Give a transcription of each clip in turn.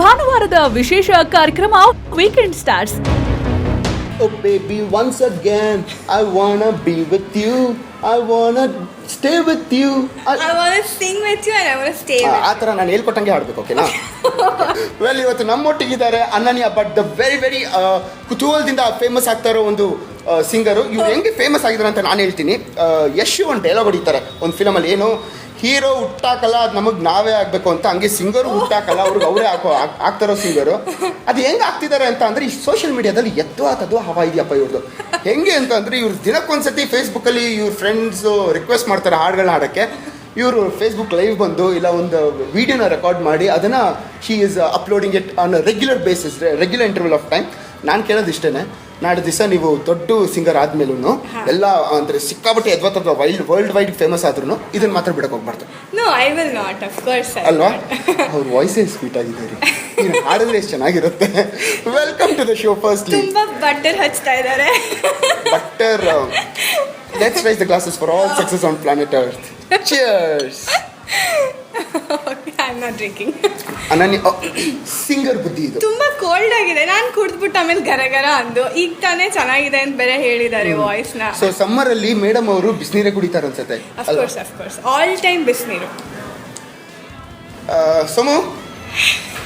ಭಾನುವಾರದ ವಿಶೇಷ ಕಾರ್ಯಕ್ರಮ weekend stars. Oh baby, once again, I wanna be with you. I wanna stay with you. I wanna sing with you and I wanna stay with you. ಆ ಥರ ನಾನು ಹೇಳ್ಕೊಟ್ಟಂಗೆ ಹಾಡ್ಬೇಕು, ಓಕೆನಾ? Well, ಇವತ್ತು ನಮ್ಮೊಟ್ಟಿಗಿದ್ದಾರೆ ಅನನ್ಯ Bhat, the very ಕುತೂಹಲದಿಂದ ಫೇಮಸ್ ಆಗ್ತಾ ಇರೋ ಒಂದು ಸಿಂಗರು. ಇವ್ರು ಹೆಂಗೆ ಫೇಮಸ್ ಆಗಿದ್ದಾರೆ ಅಂತ ನಾನು ಹೇಳ್ತೀನಿ. ಯಶ್ ಒಂದು ಡೈಲಾಗ್ ಹೊಡಿತಾರೆ ಒಂದು ಫಿಲಮಲ್ಲಿ, ಏನು ಹೀರೋ ಹುಟ್ಟಾಕಲ್ಲ, ಅದು ನಮಗೆ ನಾವೇ ಆಗಬೇಕು ಅಂತ. ಹಂಗೆ ಸಿಂಗರು ಹುಟ್ಟಾಕಲ್ಲ, ಅವ್ರಿಗೆ ಅವರೇ ಆಗ್ತಾರೋ ಸಿಂಗರು. ಅದು ಹೆಂಗೆ ಆಗ್ತಿದ್ದಾರೆ ಅಂತ ಅಂದರೆ, ಈ ಸೋಷಿಯಲ್ ಮೀಡಿಯಾದಲ್ಲಿ ಎದ್ದು ಹವಾ ಇದೆಯಪ್ಪ ಇವ್ರದ್ದು. ಹೆಂಗೆ ಅಂತ ಅಂದರೆ, ಇವ್ರು ದಿನಕ್ಕೊಂದ್ಸತಿ ಫೇಸ್ಬುಕ್ಕಲ್ಲಿ ಇವ್ರ ಫ್ರೆಂಡ್ಸು ರಿಕ್ವೆಸ್ಟ್ ಮಾಡ್ತಾರೆ ಹಾಡುಗಳನ್ನ ಹಾಡೋಕ್ಕೆ. ಇವರು ಫೇಸ್ಬುಕ್ ಲೈವ್ ಬಂದು ಇಲ್ಲ ಒಂದು ವೀಡಿಯೋನ ರೆಕಾರ್ಡ್ ಮಾಡಿ ಅದನ್ನು she is uploading it on regular basis, regular interval of time. ನಾನು ಕೇಳೋದು ಇಷ್ಟೇ, ನಾಳೆ ದಿವಸ ನೀವು ದೊಡ್ಡ ಸಿಂಗರ್ ಆದ್ಮೇಲೂ ಎಲ್ಲ ಅಂದರೆ ಸಿಕ್ಕಾಬಟ್ಟೆ ಎದ್ವತ್ತ ವರ್ಲ್ಡ್ ವೈಡ್ ಫೇಮಸ್ ಆದ್ರೂ ಇದನ್ನ ಮಾತ್ರ ಬಿಡಕ್ಕೆ ಹೋಗ್ಬಾರ್ದು. No, I will not, of course. ಅಲ್ವಾ? ಅವ್ರ ವಾಯ್ಸೇ ಸ್ವೀಟ್ ಆಗಿದ್ದಾರೆ, ನೀನು ಹಾಡಿದ್ರೆ ಎಷ್ಟು ಚೆನ್ನಾಗಿರುತ್ತೆ. Welcome to the show. First ತುಂಬಾ ಬಟರ್ ಹಚ್ತಾ ಇದ್ದಾರೆ. Butter. Let's raise the glasses for all success on planet Earth. Cheers. I'm not drinking. Ananya singer ಬುದ್ಧಿ ಇದು. ತುಂಬಾ ಕೋಲ್ಡ್ ಆಗಿದೆ. ನಾನು ಕುಡಿದ್ಬಿಟ್ಟು ಆಮೇಲೆ ಗರಗರ ಅಂದು ಈಗ ತಾನೇ ಚೆನ್ನಾಗಿದೆ ಅಂತ ಬೇರೆ ಹೇಳಿದ್ದಾರೆ ವಾಯ್ಸ್ ನ. ಸೊ ಸಮ್ಮರ್ ಅಲ್ಲಿ ಮೇಡಮ್ ಅವರು ಬಿಸಿನೀರೇ ಕುಡಿತಾರೆ ಅನ್ಸುತ್ತೆ. of course ಆಲ್ ಟೈಮ್ ಬಿಸಿನೀರು. ಸೋಮು,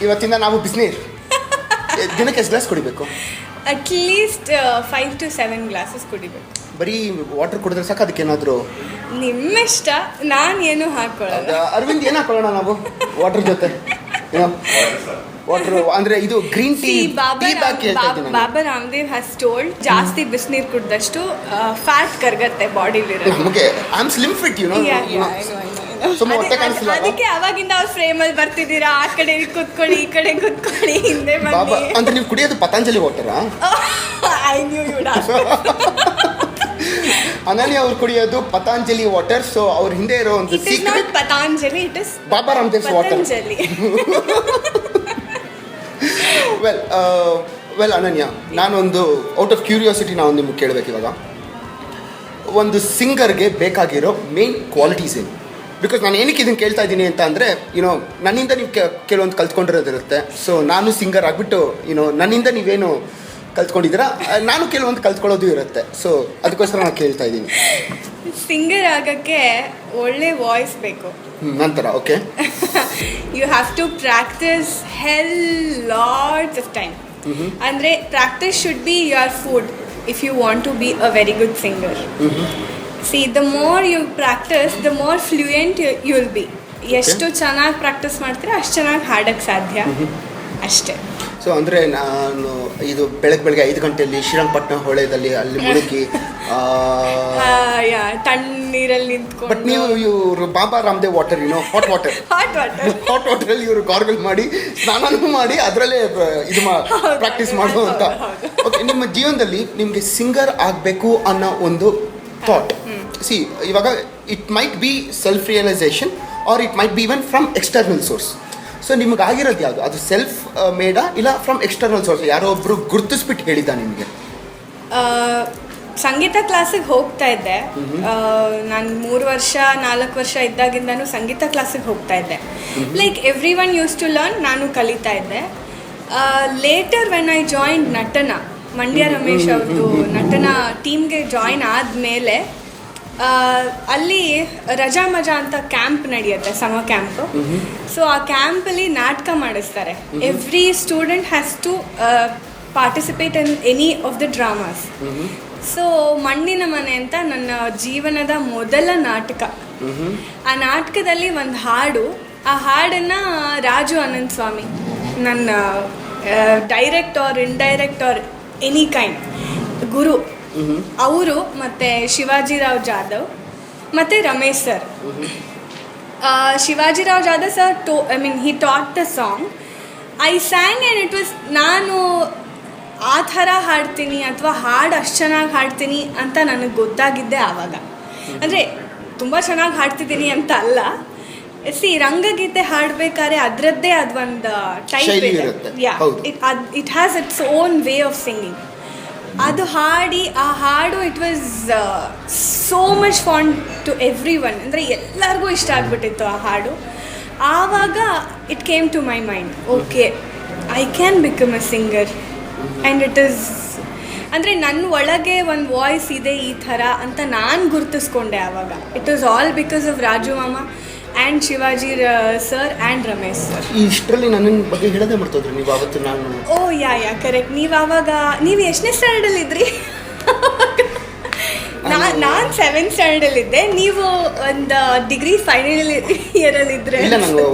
ಇವತ್ತಿಂದ ನಾವು ಬಿಸಿನೀರು ದಿನಕ್ಕೆ ಎಷ್ಟು ಗ್ಲಾಸ್ ಕುಡಿಬೇಕು? ಅಟ್ಲೀಸ್ಟ್ 5 to 7 glasses ಕುಡಿಬೇಕು. ಬರೀ ವಾಟರ್ ಕುಡಿದ್ರೆ ಸಾಕು? ಅದಕ್ಕೇನಾದರೂ ನಿಮ್ಮಿಷ್ಟ, ನಾನು ಏನು ಹಾಕೊಳ್ಳಲ್ಲ. ಅರವಿಂದ್ ಏನು ಹಾಕೊಳ್ಳೋಣ ನಾವು ವಾಟರ್ ಜೊತೆ? ವಾಟರ್ ಅಂದ್ರೆ ಇದು green tea. Baba Ramdev has told, ಜಾಸ್ತಿ ಬಿಸಿನೀರು ಕುಡಿದಷ್ಟು ಫ್ಯಾಟ್ ಕರಗತ್ತೆ ಬಾಡಿಲಿರೋ. I am slim fit, you know. ಅದಕ್ಕೆ ಅವಾಗಿಂದ ಅವ್ರ ಫ್ರೇಮ್ ಅಲ್ಲಿ ಬರ್ತಿದ್ದೀರಾ, ಆ ಕಡೆ ಕುತ್ಕೊಳ್ಳಿ, ಈ ಕಡೆ ಕುತ್ಕೊಳ್ಳಿ, ಹಿಂದೆ ಬನ್ನಿ ಅಂದ್ರೆ. ನೀವು ಕುಡಿಯೋದು ಪತಂಜಲಿ ವಾಟರಾ? ಐ ನ್ಯೂ ಯು ಡಾ. ಅನನ್ಯ ಅವ್ರು ಕುಡಿಯೋದು ಪತಂಜಲಿ ವಾಟರ್. ಸೊ ಅವ್ರ ಹಿಂದೆ ಇರೋ ಒಂದು secret Patanjali, it is Baba Ramdev water. Well ಅನನ್ಯ, ನಾನೊಂದು ಔಟ್ ಆಫ್ ಕ್ಯೂರಿಯಾಸಿಟಿ ನಾನು ನಿಮ್ಗೆ ಕೇಳಬೇಕು ಇವಾಗ. ಒಂದು ಸಿಂಗರ್ಗೆ ಬೇಕಾಗಿರೋ ಮೇನ್ ಕ್ವಾಲಿಟೀಸ್ ಏನು? ಬಿಕಾಸ್ ನಾನು ಏನಕ್ಕೆ ಇದನ್ನು ಕೇಳ್ತಾ ಇದ್ದೀನಿ ಅಂತ ಅಂದರೆ, ಯುನೋ ನನ್ನಿಂದ ನೀವು ಕೆಲವೊಂದು ಕಲ್ತ್ಕೊಂಡಿರೋದಿರುತ್ತೆ. ಸೊ ನಾನು ಸಿಂಗರ್ ಆಗಿಬಿಟ್ಟು ನನ್ನಿಂದ ನೀವೇನು ಕಲ್ತ್ಕೊಂಡಿದ್ದೀರಾ, ನಾನು ಕೆಲವೊಂದು ಕಲ್ತ್ಕೊಳ್ಳೋದು ಇರುತ್ತೆ. ಸೊ ಅದಕ್ಕೋಸ್ಕರ ನಾನು ಕೇಳ್ತಾ ಇದ್ದೀನಿ. ಸಿಂಗರ್ ಆಗಕ್ಕೆ ಒಳ್ಳೆ ವಾಯ್ಸ್ ಬೇಕು. ನಂತರ okay, you have to practise lots of time. ಅಂದರೆ practice should be your food if you want to be a very good singer. See, the more you practice, the more fluent you will be. ಎಷ್ಟು ಚೆನ್ನಾಗಿ practice ಮಾಡ್ತೀರಾ ಅಷ್ಟು ಚೆನ್ನಾಗಿ ಹಾಡಕ್ಕೆ ಸಾಧ್ಯ, ಅಷ್ಟೇ. So ಅಂದರೆ ನಾನು ಇದು ಬೆಳಗ್ಗೆ 5 ಗಂಟೆಯಲ್ಲಿ ಶ್ರೀರಂಗಪಟ್ಟಣ ಹೊಳೆದಲ್ಲಿ ಅಲ್ಲಿ ಮುಳುಗಿ ತಣ್ಣೀರಲ್ಲಿ ನಿಂತ್ಕೊಂಡು. ಬಟ್ ನೀವು ಇವರು ಬಾಬಾ ರಾಮದೇವ್ ವಾಟರ್, ಹಾಟ್ ವಾಟರಲ್ಲಿ ಇವರು ಗಾರ್ಗಲ್ ಮಾಡಿ ಸ್ನಾನನೂ ಮಾಡಿ ಅದರಲ್ಲೇ ಇದು ಪ್ರಾಕ್ಟೀಸ್ ಮಾಡು ಅಂತ. ಓಕೆ, ನಿಮ್ಮ ಜೀವನದಲ್ಲಿ ನಿಮಗೆ ಸಿಂಗರ್ ಆಗಬೇಕು ಅನ್ನೋ ಒಂದು ಥಾಟ್, ಸಿ ಇವಾಗ it might be self realisation or it might be even from external source. So ನಿಮ್ಗೆ ಆಗಿರೋದು ಯಾವುದು? ಅದು ಸೆಲ್ಫ್ ಮೇಡಾ ಇಲ್ಲ ಫ್ರಮ್ ಎಕ್ಸ್ಟರ್ನಲ್ ಸೋರ್ಸ್? ಯಾರೋ ಒಬ್ಬರು ಗುರುತಿಸ್ಬಿಟ್ಟು ಹೇಳಿದ್ದ ನಿಮಗೆ? ಸಂಗೀತ ಕ್ಲಾಸಿಗೆ ಹೋಗ್ತಾ ಇದ್ದೆ ನಾನು 3-4 ವರ್ಷ ಇದ್ದಾಗಿಂದನೂ ಸಂಗೀತ ಕ್ಲಾಸಿಗೆ ಹೋಗ್ತಾ ಇದ್ದೆ. Like everyone use to learn, ನಾನು ಕಲಿತಾ ಇದ್ದೆ. ಲೇಟರ್ ವೆನ್ ಐ ಜಾಯಿನ್ ನಟನ, ಮಂಡ್ಯ ರಮೇಶ್ ಅವ್ರದ್ದು ನಟನ ಟೀಮ್ಗೆ ಜಾಯಿನ್ ಆದಮೇಲೆ ಅಲ್ಲಿ ರಜಾ ಮಜಾ ಅಂತ ಕ್ಯಾಂಪ್ ನಡೆಯುತ್ತೆ, ಸಮರ್ ಕ್ಯಾಂಪು. ಸೊ ಆ ಕ್ಯಾಂಪಲ್ಲಿ ನಾಟಕ ಮಾಡಿಸ್ತಾರೆ. Every student has to participate in any of the dramas. So ಮಣ್ಣಿನ ಮನೆ ಅಂತ ನನ್ನ ಜೀವನದ ಮೊದಲ ನಾಟಕ. ಆ ನಾಟಕದಲ್ಲಿ ಒಂದು ಹಾಡು, ಆ ಹಾಡನ್ನು ರಾಜು ಅನಂತ್ ಸ್ವಾಮಿ, ನನ್ನ direct or indirect or any kind guru, ಅವರು ಮತ್ತು ಶಿವಾಜಿರಾವ್ ಜಾಧವ್ ಮತ್ತು Ramesh sir. Shivajirao Jadhav sir he taught the song. I sang and it was, ನಾನು ಆ ಥರ ಹಾಡ್ತೀನಿ ಅಥವಾ ಹಾಡು ಅಷ್ಟು ಚೆನ್ನಾಗಿ ಹಾಡ್ತೀನಿ ಅಂತ ನನಗೆ ಗೊತ್ತಾಗಿದ್ದೆ ಆವಾಗ. ಅಂದರೆ ತುಂಬ ಚೆನ್ನಾಗಿ ಹಾಡ್ತಿದ್ದೀನಿ ಅಂತ ಅಲ್ಲ, ರಂಗಗೀತೆ ಹಾಡಬೇಕಾದ್ರೆ ಅದರದ್ದೇ ಅದೊಂದು ಟೈಪ್ ಇದೆ. It has its own way of singing. ಅದು ಹಾಡಿ ಆ ಹಾಡು it was so much fun to everyone. ಅಂದರೆ ಎಲ್ಲರಿಗೂ ಇಷ್ಟ ಆಗಿಬಿಟ್ಟಿತ್ತು ಆ ಹಾಡು. ಆವಾಗ it came to my mind, okay I can become a singer and it is ಅಂದರೆ ನನ್ನ ಒಳಗೆ ಒಂದು ವಾಯ್ಸ್ ಇದೆ ಈ ಥರ ಅಂತ ನಾನು ಗುರ್ತಿಸ್ಕೊಂಡೆ ಆವಾಗ. It is all because of Raju ಮಾಮ and Shivaji sir and Ramesh sir. ಈ ಇಷ್ಟರಲ್ಲಿ ನನ್ನ ಬಗ್ಗೆ ಹೇಳೋದೇ ಮಾಡ್ತಿದ್ರಿ ನೀವು ಅವತ್ತು. ನಾನು ಯಾ ಕರೆಕ್ಟ್. ನೀವು ಆವಾಗ ನೀವು ಎಷ್ಟನೇ ಸ್ಟ್ಯಾಂಡರ್ಡಲ್ಲಿ ಇದ್ರಿ? ನಾನು 7th ಸ್ಟ್ಯಾಂಡರ್ಡಲ್ಲಿದ್ದೆ, ನೀವು ಒಂದು ಡಿಗ್ರಿ ಫೈನಲ್ ಇಯರಲ್ಲಿ ಇದ್ರೆ. ಇಲ್ಲ, ನಂಗೆ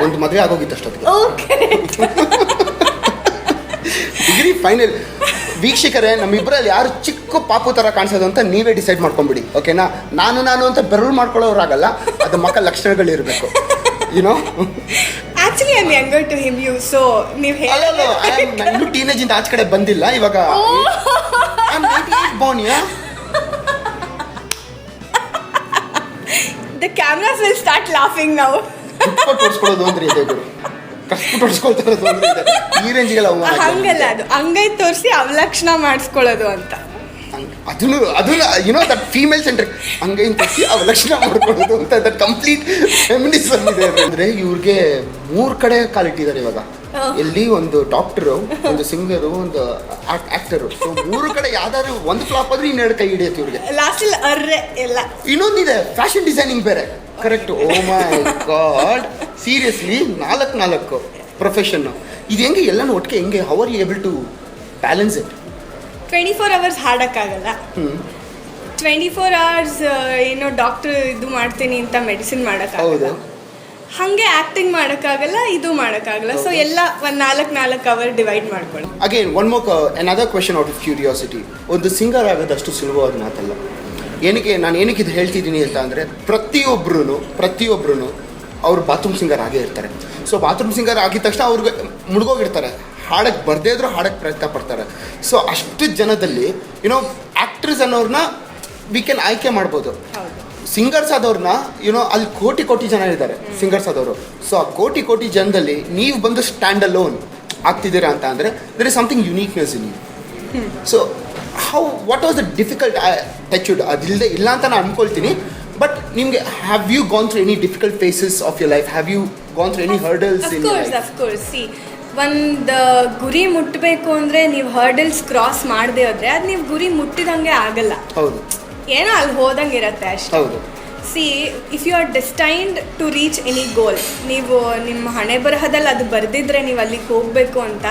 ಒಂದು ಮದುವೆ ಆಗೋಗಿತ್ತು ಅಷ್ಟೊತ್ತಿಗೆ. Okay degree final. ವೀಕ್ಷಕರೇ, ನಮ್ಮಿಬ್ಬರಲ್ಲಿ ಯಾರು ಚಿಕ್ಕ ಪಾಪು ಥರ ಕಾಣಿಸೋದು ಅಂತ ನೀವೇ ಡಿಸೈಡ್ ಮಾಡ್ಕೊಂಬಿಡಿ, ಓಕೆನಾ? ನಾನು ಅಂತ ಬೆರಳು ಮಾಡ್ಕೊಳ್ಳೋರಾಗಲ್ಲ, ಅದು ಮಕ್ಕಳ ಲಕ್ಷಣಗಳಿರಬೇಕು, you know. Actually I am younger to him you, so ನೀವು ನಾನು ಟೀನೇಜ್ ಇಂದ ಆಚೆ ಕಡೆ ಬಂದಿಲ್ಲ ಇವಾಗ. The cameras will start laughing now. ತೋರಿಸ್ಕೊಳ್ಳೋದು ಅಂದ್ರೆ ಇದೆ ಗುರು, ಕಷ್ಟ ಹೊಡ್ಸ್ಕೊಳ್ತಾ ಇರೋದು ಅಂದ್ರೆ ಇದೆ. ಈ ರೇಂಜ್ಗೆಲ್ಲ ಹಂಗಲ್ಲ, ಅದು ಅಂಗೈ ತೋರಿಸಿ ಅವಲಕ್ಷಣ ಮಾಡಿಸ್ಕೊಳ್ಳೋದು ಅಂತ. ಅದನ್ನು ಯುನೋ ದಟ್ ಫೀಮೇಲ್ ಸೆಂಟ್ರಿಕ್, ಅಂಗೈ ತೋರಿಸಿ ಅವಲಕ್ಷಣ ಮಾಡ್ಕೊಳ್ಳೋದು ಅಂತ ದಟ್ ಕಂಪ್ಲೀಟ್ ಫೆಮಿನಿಸಮ್ ಇದೆ. ಅಂದ್ರೆ ಇವ್ರಿಗೆ 3 ಕಡೆ ಕಾಲಿಟ್ಟಿದ್ದಾರೆ ಇವಾಗ. ಎಲ್ಲಿ ಒಂದು ಡಾಕ್ಟರು, ಒಂದು ಸಿಂಗರು, ಒಂದು ಆಕ್ಟರು. ಸೊ 3 ಕಡೆ ಯಾವ್ದಾದ್ರು ಒಂದು ಫ್ಲಾಪ್ ಆದ್ರೆ 2 ಕೈ ಹಿಡಿಯುತ್ತೆ ಇವ್ರಿಗೆ. ಲಾಸ್ಟಲ್ಲಿ ಅರ್ರೆ ಎಲ್ಲ. ಇನ್ನೊಂದಿದೆ, ಫ್ಯಾಷನ್ ಡಿಸೈನಿಂಗ್ ಬೇರೆ. Correct. Oh my God, seriously 4 profession. ಇದು ಹೆಂಗೆ ಎಲ್ಲನೂ ಒಟ್ಟಿಗೆ ಹೆಂಗೆ, how are you able to balance it? 24 hours ಹಾಡೋಕ್ಕಾಗಲ್ಲ. 24 hours ಏನೋ ಡಾಕ್ಟರ್ ಇದು ಮಾಡ್ತೀನಿ ಅಂತ ಮೆಡಿಸಿನ್ ಮಾಡೋಕ್ಕಾಗಲ್ಲ. ಹಾಗೆ ಆ್ಯಕ್ಟಿಂಗ್ ಮಾಡೋಕ್ಕಾಗಲ್ಲ, ಇದು ಮಾಡೋಕ್ಕಾಗಲ್ಲ. ಸೊ ಎಲ್ಲ ಒಂದು 4 ಅವರ್ ಡಿವೈಡ್ ಮಾಡ್ಕೊಳ್ಳಿ. Again one more another question out of curiosity. ಒಂದು ಸಿಂಗರ್ ಆಗೋದಷ್ಟು ಸುಲಭವಾದ ಮಾತಲ್ಲ. ನಾನು ಏನಕ್ಕೆ ಇದು ಹೇಳ್ತಿದ್ದೀನಿ ಅಂತ ಅಂದರೆ, ಪ್ರತಿಯೊಬ್ಬರೂ ಅವ್ರು ಬಾತ್ರೂಮ್ ಸಿಂಗರ್ ಆಗೇ ಇರ್ತಾರೆ. ಸೊ ಬಾತ್ರೂಮ್ ಸಿಂಗರ್ ಆಗಿದ ತಕ್ಷಣ ಅವ್ರಿಗೆ ಮುಳುಗೋಗಿರ್ತಾರೆ, ಹಾಡಕ್ಕೆ ಬರದೇ ಇದ್ರೂ ಹಾಡಕ್ಕೆ ಪ್ರಯತ್ನ ಪಡ್ತಾರೆ. ಸೊ ಅಷ್ಟು ಜನದಲ್ಲಿ ಆ್ಯಕ್ಟ್ರೆಸ್ ಅನ್ನೋರನ್ನ ವಿ ಕ್ಯಾನ್ ಆಯ್ಕೆ ಮಾಡ್ಬೋದು. ಸಿಂಗರ್ಸ್ ಆದವ್ರನ್ನ ಅಲ್ಲಿ ಕೋಟಿ ಜನ ಇದ್ದಾರೆ ಸಿಂಗರ್ಸ್ ಆದವರು. ಸೊ ಆ ಕೋಟಿ ಜನದಲ್ಲಿ ನೀವು ಬಂದು ಸ್ಟ್ಯಾಂಡ್ ಅಲೋನ್ ಆಗ್ತಿದ್ದೀರಾ ಅಂತ ಅಂದರೆ there is something uniqueness in you. So what was the difficult touchwood? ಅದಿಲ್ಲದೆ ಇಲ್ಲ ಅಂತ ನಾನು ಅನ್ಕೊಳ್ತೀನಿ. ಬಟ್ ನಿಮಗೆ have you gone through any difficult phases of your life? Have you gone through any hurdles in your life? Of course. See, ಒಂದು ಗುರಿ ಮುಟ್ಟಬೇಕು ಅಂದರೆ ನೀವು ಹರ್ಡಲ್ಸ್ ಕ್ರಾಸ್ ಮಾಡದೆ ಹೋದರೆ ಅದು ನೀವು ಗುರಿ ಮುಟ್ಟಿದಂಗೆ ಆಗಲ್ಲ. ಹೌದು, ಏನೋ ಅಲ್ಲಿ ಹೋದಂಗೆ ಇರುತ್ತೆ ಅಷ್ಟೇ. ಹೌದು. See, if you are destined to reach any goal, ನೀವು ನಿಮ್ಮ ಹಣೆ ಬರಹದಲ್ಲಿ ಅದು ಬರೆದಿದ್ರೆ ನೀವು ಅಲ್ಲಿಗೆ ಹೋಗಬೇಕು ಅಂತ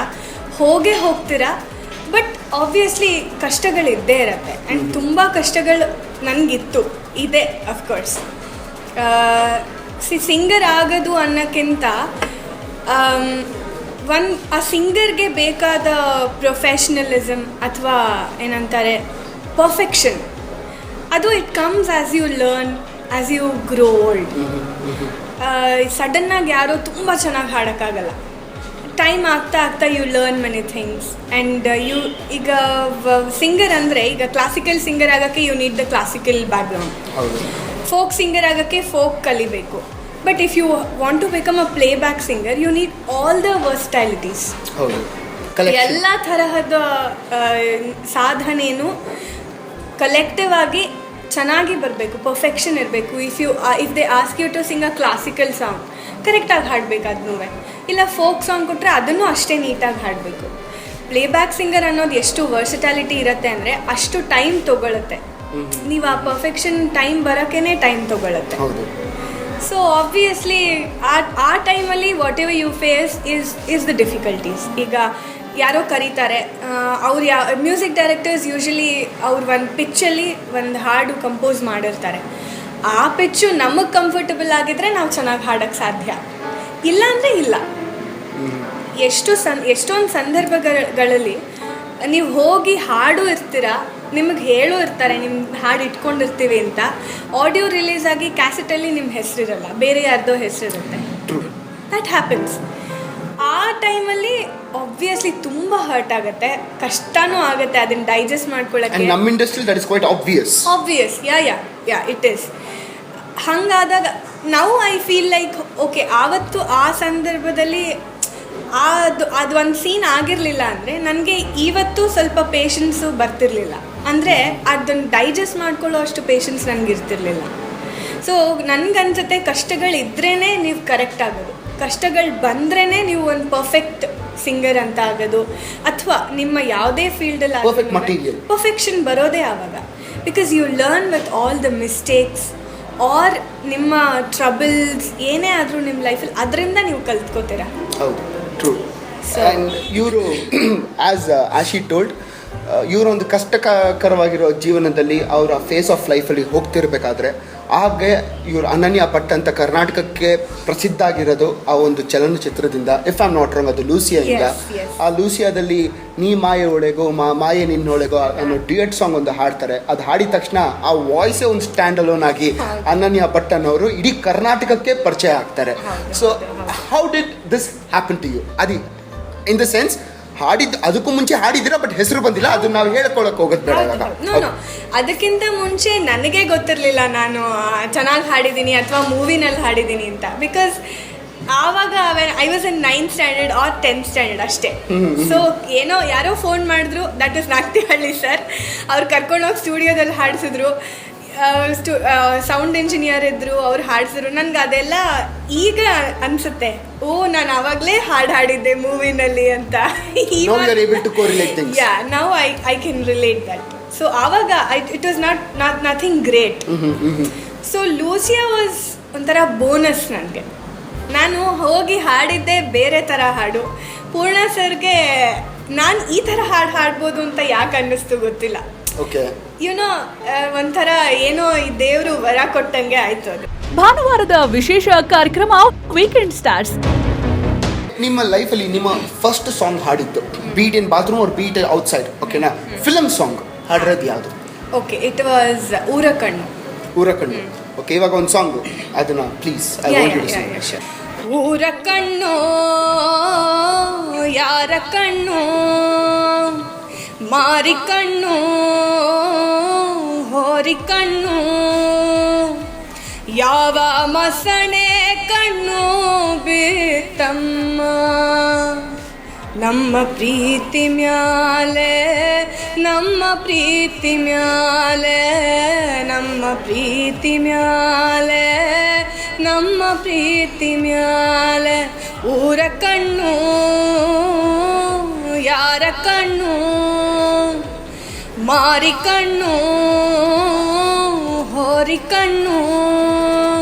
ಹೋಗ್ತೀರಾ. ಬಟ್ ಆಬ್ವಿಯಸ್ಲಿ ಕಷ್ಟಗಳಿದ್ದೇ ಇರುತ್ತೆ. ಆ್ಯಂಡ್ ತುಂಬ ಕಷ್ಟಗಳು ನನಗಿತ್ತು, ಇದೆ ಅಫ್ಕೋರ್ಸ್. ಸಿಂಗರ್ ಆಗೋದು ಅನ್ನೋಕ್ಕಿಂತ ಆ ಸಿಂಗರ್ಗೆ ಬೇಕಾದ ಪ್ರೊಫೆಷ್ನಲಿಸಮ್ ಅಥವಾ ಏನಂತಾರೆ ಪರ್ಫೆಕ್ಷನ್, ಅದು it comes as you learn, as you grow old. ಸಡನ್ನಾಗಿ ಯಾರೋ ತುಂಬ ಚೆನ್ನಾಗಿ ಹಾಡೋಕ್ಕಾಗಲ್ಲ. ಟೈಮ್ ಆಗ್ತಾ you learn many things. And ಈಗ ಸಿಂಗರ್ ಅಂದರೆ, ಈಗ ಕ್ಲಾಸಿಕಲ್ ಸಿಂಗರ್ ಆಗೋಕ್ಕೆ you need the classical background. Folk singer ಆಗೋಕ್ಕೆ ಫೋಕ್ ಕಲಿಬೇಕು. But if you want to become a playback singer, you need all the versatilities. ಎಲ್ಲ ತರಹದ ಸಾಧನೆಯೂ collective ಆಗಿ ಚೆನ್ನಾಗಿ ಬರಬೇಕು, ಪರ್ಫೆಕ್ಷನ್ ಇರಬೇಕು. If they ask you to sing a classical song, ಕರೆಕ್ಟಾಗಿ ಹಾಡಬೇಕು ಅದನ್ನೂ. ಇಲ್ಲ ಫೋಕ್ ಸಾಂಗ್ ಕೊಟ್ಟರೆ ಅದನ್ನು ಅಷ್ಟೇ ನೀಟಾಗಿ ಹಾಡಬೇಕು. ಪ್ಲೇಬ್ಯಾಕ್ ಸಿಂಗರ್ ಅನ್ನೋದು ಎಷ್ಟು ವರ್ಸಿಟಾಲಿಟಿ ಇರುತ್ತೆ ಅಂದರೆ ಅಷ್ಟು ಟೈಮ್ ತೊಗೊಳುತ್ತೆ. ನೀವು ಆ ಪರ್ಫೆಕ್ಷನ್ ಟೈಮ್ ಬರೋಕ್ಕೇ ಟೈಮ್ ತೊಗೊಳುತ್ತೆ. ಸೊ ಆಬ್ವಿಯಸ್ಲಿ ಆ ಟೈಮಲ್ಲಿ whatever you face is the difficulties. ಈಗ ಯಾರೋ ಕರೀತಾರೆ, ಅವ್ರು ಮ್ಯೂಸಿಕ್ ಡೈರೆಕ್ಟರ್ಸ್ ಯೂಶಲಿ ಅವ್ರು ಒಂದು ಪಿಚ್ಚಲ್ಲಿ ಒಂದು ಹಾಡು ಕಂಪೋಸ್ ಮಾಡಿರ್ತಾರೆ. ಆ ಪಿಚ್ಚು ನಮಗೆ ಕಂಫರ್ಟಬಲ್ ಆಗಿದ್ರೆ ನಾವು ಚೆನ್ನಾಗಿ ಹಾಡೋಕ್ಕೆ ಸಾಧ್ಯ, ಇಲ್ಲ ಅಂದರೆ ಇಲ್ಲ. ಎಷ್ಟೊಂದು ಸಂದರ್ಭಗಳಲ್ಲಿ ನೀವು ಹೋಗಿ ಹಾಡು ಇರ್ತೀರ, ನಿಮಗೆ ಹೇಳೋ ಇರ್ತಾರೆ ನಿಮ್ಮ ಹಾಡು ಇಟ್ಕೊಂಡಿರ್ತೀವಿ ಅಂತ. ಆಡಿಯೋ ರಿಲೀಸ್ ಆಗಿ ಕ್ಯಾಸೆಟಲ್ಲಿ ನಿಮ್ಮ ಹೆಸರಿರಲ್ಲ, ಬೇರೆ ಯಾರ್ದೋ ಹೆಸರಿರುತ್ತೆ. That happens. ಆ ಟೈಮಲ್ಲಿ ಆಬ್ವಿಯಸ್ಲಿ ತುಂಬ ಹರ್ಟ್ ಆಗುತ್ತೆ, ಕಷ್ಟನೂ ಆಗುತ್ತೆ ಅದನ್ನು ಡೈಜೆಸ್ಟ್ ಮಾಡ್ಕೊಳ್ಳೋಕ್ಕೆ. ನಮ್ಮ industry that is quite obvious. Yeah it is. ಹಾಗಾದಾಗ ನಾವು ಐ ಫೀಲ್ ಲೈಕ್ ಓಕೆ, ಆವತ್ತು ಆ ಸಂದರ್ಭದಲ್ಲಿ ಅದು ಒಂದು ಸೀನ್ ಆಗಿರಲಿಲ್ಲ ಅಂದರೆ ನನಗೆ ಇವತ್ತು ಸ್ವಲ್ಪ ಪೇಷನ್ಸು ಬರ್ತಿರ್ಲಿಲ್ಲ. ಅಂದರೆ ಅದನ್ನು ಡೈಜೆಸ್ಟ್ ಮಾಡ್ಕೊಳ್ಳೋ ಅಷ್ಟು ಪೇಷನ್ಸ್ ನನಗಿರ್ತಿರ್ಲಿಲ್ಲ. ಸೊ ನನಗನ್ಸುತ್ತೆ ಕಷ್ಟಗಳಿದ್ರೇ ನೀವು ಕರೆಕ್ಟ್ ಆಗೋದು, ಕಷ್ಟಗಳು ಬಂದ್ರೇ ನೀವು ಒಂದು ಪರ್ಫೆಕ್ಟ್ ಸಿಂಗರ್ ಅಂತ ಆಗೋದು, ಅಥವಾ ನಿಮ್ಮ ಯಾವುದೇ ಫೀಲ್ಡಲ್ಲಿ Perfect material. ಪರ್ಫೆಕ್ಷನ್ ಬರೋದೇ ಆವಾಗ. Because you learn with all the mistakes or ನಿಮ್ಮ ಟ್ರಬಲ್ಸ್ ಏನೇ ಆದರೂ ನಿಮ್ಮ ಲೈಫಲ್ಲಿ ಅದರಿಂದ ನೀವು ಕಲ್ತ್ಕೋತೀರಾ. ಹೌದು, ಟ್ರೂ. ಆ್ಯಂಡ್ ಇವರು ಆ್ಯಸ್ ಶಿ ಟೋಲ್ಡ್, ಇವರೊಂದು ಕಷ್ಟಕರವಾಗಿರೋ ಜೀವನದಲ್ಲಿ ಅವರ ಫೇಸ್ ಆಫ್ ಲೈಫಲ್ಲಿ ಹೋಗ್ತಿರ್ಬೇಕಾದ್ರೆ ಹಾಗೆ ಇವರು ಅನನ್ಯ ಭಟ್ ಅಂತ ಕರ್ನಾಟಕಕ್ಕೆ ಪ್ರಸಿದ್ಧ ಆಗಿರೋದು ಆ ಒಂದು ಚಲನಚಿತ್ರದಿಂದ, if I am not wrong, ಅದು ಲೂಸಿಯಾದಿಂದ. ಆ ಲೂಸಿಯಾದಲ್ಲಿ ನೀ ಮಾಯೆ ಒಳಗೋ ಮಾಯೆ ನಿನ್ನೊಳಗೋ ಅನ್ನೋ ಡ್ಯೂಯೆಟ್ ಸಾಂಗ್ ಒಂದು ಹಾಡ್ತಾರೆ. ಅದು ಹಾಡಿದ ತಕ್ಷಣ ಆ ವಾಯ್ಸೇ ಒಂದು ಸ್ಟ್ಯಾಂಡ್ ಅಲೋನ್ ಆಗಿ ಅನನ್ಯ ಭಟ್ ಅನ್ನೋರು ಇಡೀ ಕರ್ನಾಟಕಕ್ಕೆ ಪರಿಚಯ ಆಗ್ತಾರೆ. So how did this happen to you? ಅದು ಇನ್ ದ ಸೆನ್ಸ್ ಹಾಡಿದ್ದು ಅದಕ್ಕೂ ಮುಂಚೆ ಹಾಡಿದ್ದೀರಾ, ಬಟ್ ಹೆಸರು ಬಂದಿಲ್ಲ, ಅದನ್ನ ನಾವು ಹೇಳ್ಕೊಳಕ್ ಹೋಗೋದು ಬೇಡ ಇವಾಗ. ನೋ, ಅದಕ್ಕಿಂತ ಮುಂಚೆ ನನಗೆ ಗೊತ್ತಿರಲಿಲ್ಲ ನಾನು ಚೆನ್ನಾಗಿ ಹಾಡಿದ್ದೀನಿ ಅಥವಾ ಮೂವಿನಲ್ಲಿ ಹಾಡಿದ್ದೀನಿ ಅಂತ. ಬಿಕಾಸ್ ಆವಾಗ I was in 9th standard or 10th standard ಅಷ್ಟೇ. ಸೊ ಏನೋ ಯಾರೋ ಫೋನ್ ಮಾಡಿದ್ರು, ದಟ್ ಇಸ್ ನಾಗ್ತಿಹಳ್ಳಿ ಸರ್, ಅವ್ರು ಕರ್ಕೊಂಡೋಗಿ ಸ್ಟುಡಿಯೋದಲ್ಲಿ ಹಾಡಿಸಿದ್ರು. ಸೌಂಡ್ ಇಂಜಿನಿಯರ್ ಇದ್ರು, ಅವ್ರು ಹಾಡಿಸಿದ್ರು. ನನ್ಗೆ ಅದೆಲ್ಲ ಈಗ ಅನ್ಸುತ್ತೆ, ಓ ನಾನು ಆವಾಗಲೇ ಹಾಡಿದ್ದೆ ಮೂವಿನಲ್ಲಿ ಅಂತ. Now I can relate that. So ಆವಾಗ it was not nothing great. So Lucia was ಒಂಥರ ಬೋನಸ್ ನನಗೆ. ನಾನು ಹೋಗಿ ಹಾಡಿದ್ದೆ ಬೇರೆ ಥರ ಹಾಡು. ಪೂರ್ಣ ಸರ್ಗೆ ನಾನು ಈ ಥರ ಹಾಡ್ಬೋದು ಅಂತ ಯಾಕೆ ಅನ್ನಿಸ್ತು ಗೊತ್ತಿಲ್ಲ. ಯುನೋ ಒಂಥರ ಏನೋ ಈ ದೇವರು ವರ ಕೊಟ್ಟಂಗೆ ಆಯ್ತು ಅದು. ಭಾನುವಾರದ ವಿಶೇಷ ಕಾರ್ಯಕ್ರಮ ವೀಕೆಂಡ್ ಸ್ಟಾರ್ಸ್. ನಿಮ್ಮ ಲೈಫಲ್ಲಿ ನಿಮ್ಮ ಫಸ್ಟ್ ಸಾಂಗ್ ಹಾಡಿದ್ದು ಬೀಟ್ ಇನ್ ಬಾತ್ರೂಮ್ ಆರ್ ಬೀಟ್ ಔಟ್ಸೈಡ್, ಓಕೆನಾ? ಫಿಲಮ್ ಸಾಂಗ್ ಹಾಡಿರೋದು ಯಾವುದು? ಓಕೆ, ಇಟ್ ವಾಸ್ ಊರ ಕಣ್ಣು. ಊರ ಕಣ್ಣು. ಓಕೆ, ಇವಾಗ ಒಂದು ಸಾಂಗ್ ಅದನ್ನ ಪ್ಲೀಸ್. ಊರ ಕಣ್ಣು ಯಾರ ಕಣ್ಣು, ಮಾರಿ ಕಣ್ಣು ಹೋರಿ ಕಣ್ಣು, ಯಾವ ಮಸಣೆ ಕಣ್ಣು ಬಿತ್ತಮ್ಮ, ನಮ್ಮ ಪ್ರೀತಿ ಮ್ಯಾಲೆ ನಮ್ಮ ಪ್ರೀತಿ ಮ್ಯಾಲೆ ನಮ್ಮ ಪ್ರೀತಿ ಮ್ಯಾಲೆ ನಮ್ಮ ಪ್ರೀತಿ ಮ್ಯಾಲೆ. ಊರ ಕಣ್ಣು ಯಾರ ಕಣ್ಣು, ಮಾರಿ ಕಣ್ಣು ಹೋರಿ ಕಣ್ಣು,